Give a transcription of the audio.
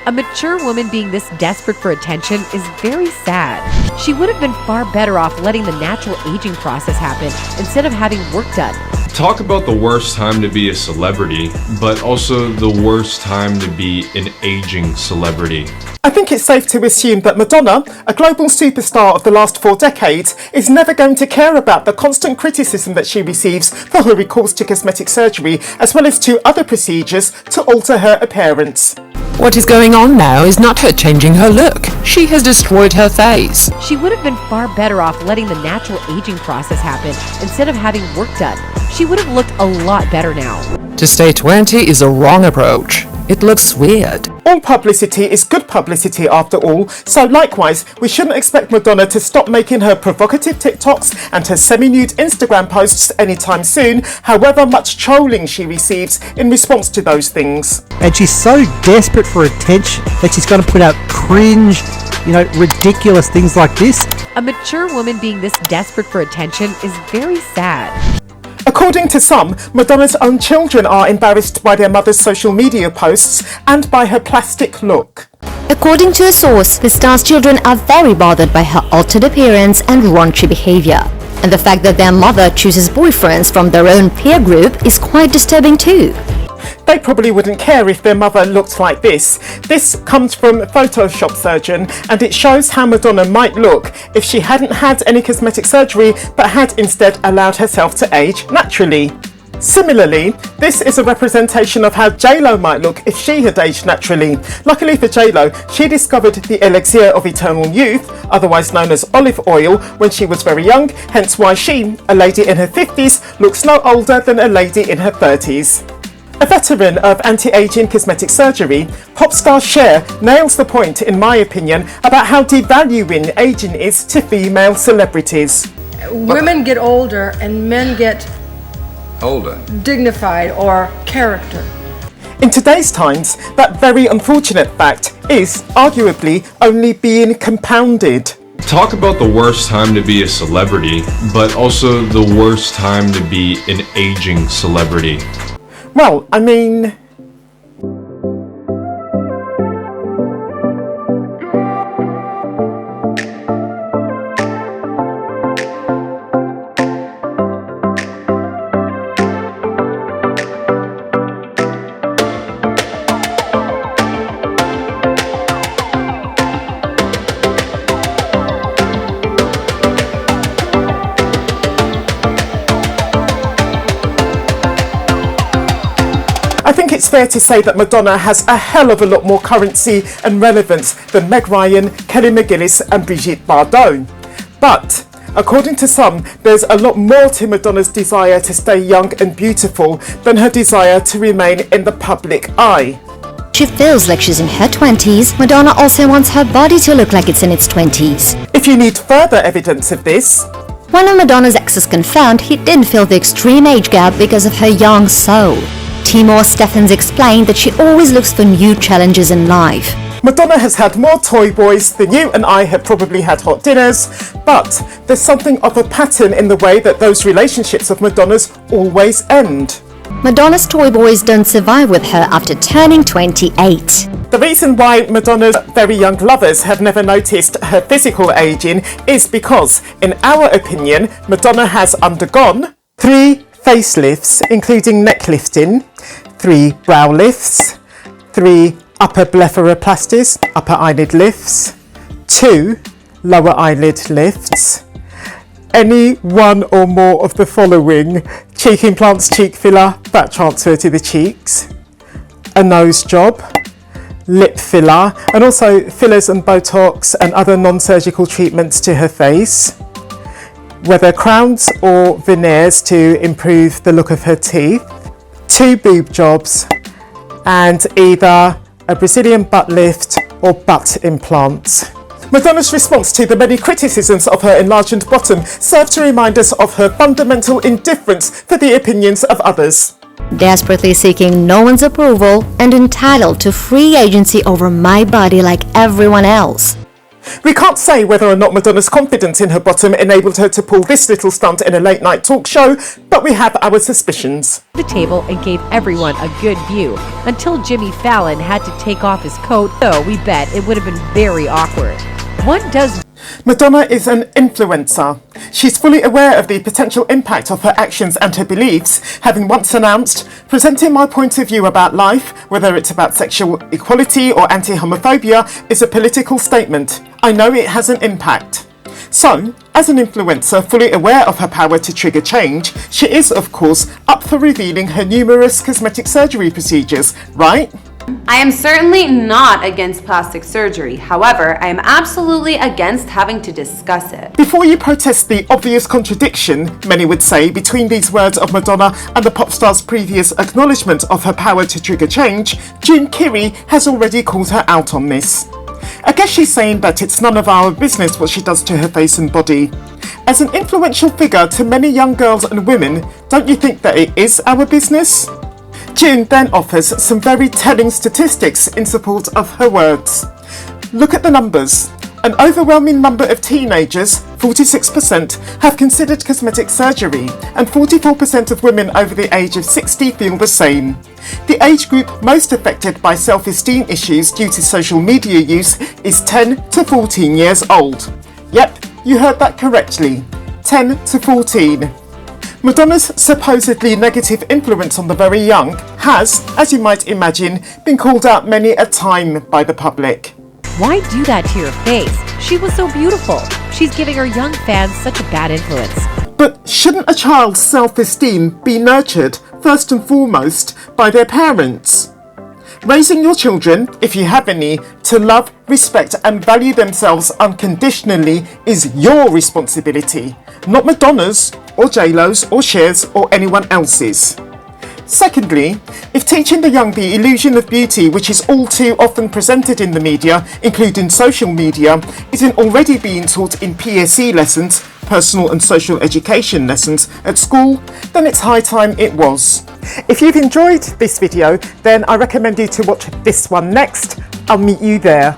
A mature woman being this desperate for attention is very sad. She would have been far better off letting the natural aging process happen instead of having work done. Talk about the worst time to be a celebrity, but also the worst time to be an aging celebrity. I think it's safe to assume that Madonna, a global superstar of the last 4 decades, is never going to care about the constant criticism that she receives for her recourse to cosmetic surgery, as well as to other procedures to alter her appearance. What is going on now is not her changing her look. She has destroyed her face. She would have been far better off letting the natural aging process happen instead of having work done. She would have looked a lot better now. To stay 20 is a wrong approach. It looks weird. All publicity is good publicity after all, so likewise, we shouldn't expect Madonna to stop making her provocative TikToks and her semi-nude Instagram posts anytime soon, however much trolling she receives in response to those things. And she's so desperate for attention that she's going to put out cringe, ridiculous things like this. A mature woman being this desperate for attention is very sad. According to some, Madonna's own children are embarrassed by their mother's social media posts and by her plastic look. According to a source, the star's children are very bothered by her altered appearance and raunchy behavior. And the fact that their mother chooses boyfriends from their own peer group is quite disturbing too. They probably wouldn't care if their mother looked like this. This comes from Photoshop Surgeon, and it shows how Madonna might look if she hadn't had any cosmetic surgery but had instead allowed herself to age naturally. Similarly, this is a representation of how J-Lo might look if she had aged naturally. Luckily for J-Lo, she discovered the elixir of eternal youth, otherwise known as olive oil, when she was very young, hence why she, a lady in her 50s, looks no older than a lady in her 30s. A veteran of anti-aging cosmetic surgery, pop star Cher nails the point, in my opinion, about how devaluing aging is to female celebrities. Women get older and men get older, dignified or character. In today's times, that very unfortunate fact is arguably only being compounded. Talk about the worst time to be a celebrity, but also the worst time to be an aging celebrity. Well, I mean... I think it's fair to say that Madonna has a hell of a lot more currency and relevance than Meg Ryan, Kelly McGillis and Brigitte Bardot. But, according to some, there's a lot more to Madonna's desire to stay young and beautiful than her desire to remain in the public eye. She feels like she's in her 20s. Madonna also wants her body to look like it's in its 20s. If you need further evidence of this, one of Madonna's exes confirmed he didn't feel the extreme age gap because of her young soul. Timur Stephens explained that she always looks for new challenges in life. Madonna has had more toy boys than you and I have probably had hot dinners, but there's something of a pattern in the way that those relationships of Madonna's always end. Madonna's toy boys don't survive with her after turning 28. The reason why Madonna's very young lovers have never noticed her physical aging is because, in our opinion, Madonna has undergone 3 facelifts, including neck lifting, 3 brow lifts, 3 upper blepharoplasties, upper eyelid lifts, 2 lower eyelid lifts, any one or more of the following: cheek implants, cheek filler, fat transfer to the cheeks, a nose job, lip filler, and also fillers and Botox and other non-surgical treatments to her face, whether crowns or veneers to improve the look of her teeth, 2 boob jobs, and either a Brazilian butt lift or butt implants. Madonna's response to the many criticisms of her enlarged bottom served to remind us of her fundamental indifference for the opinions of others. Desperately seeking no one's approval and entitled to free agency over my body like everyone else. We can't say whether or not Madonna's confidence in her bottom enabled her to pull this little stunt in a late night talk show, but we have our suspicions. The table and gave everyone a good view until Jimmy Fallon had to take off his coat, though we bet it would have been very awkward. One does. Madonna is an influencer. She's fully aware of the potential impact of her actions and her beliefs, having once announced, "Presenting my point of view about life, whether it's about sexual equality or anti-homophobia, is a political statement. I know it has an impact." So, as an influencer fully aware of her power to trigger change, she is, of course, up for revealing her numerous cosmetic surgery procedures, right? I am certainly not against plastic surgery. However, I am absolutely against having to discuss it. Before you protest the obvious contradiction, many would say, between these words of Madonna and the pop star's previous acknowledgement of her power to trigger change, June Kiri has already called her out on this. I guess she's saying that it's none of our business what she does to her face and body. As an influential figure to many young girls and women, don't you think that it is our business? June then offers some very telling statistics in support of her words. Look at the numbers. An overwhelming number of teenagers, 46%, have considered cosmetic surgery, and 44% of women over the age of 60 feel the same. The age group most affected by self-esteem issues due to social media use is 10 to 14 years old. Yep, you heard that correctly. 10 to 14. Madonna's supposedly negative influence on the very young has, as you might imagine, been called out many a time by the public. Why do that to your face? She was so beautiful. She's giving her young fans such a bad influence. But shouldn't a child's self-esteem be nurtured, first and foremost, by their parents? Raising your children, if you have any, to love, respect and value themselves unconditionally is your responsibility, not Madonna's, or J-Lo's, or Cher's, or anyone else's. Secondly, if teaching the young the illusion of beauty, which is all too often presented in the media, including social media, isn't already being taught in PSE lessons, personal and social education lessons, at school, then it's high time it was. If you've enjoyed this video, then I recommend you to watch this one next. I'll meet you there.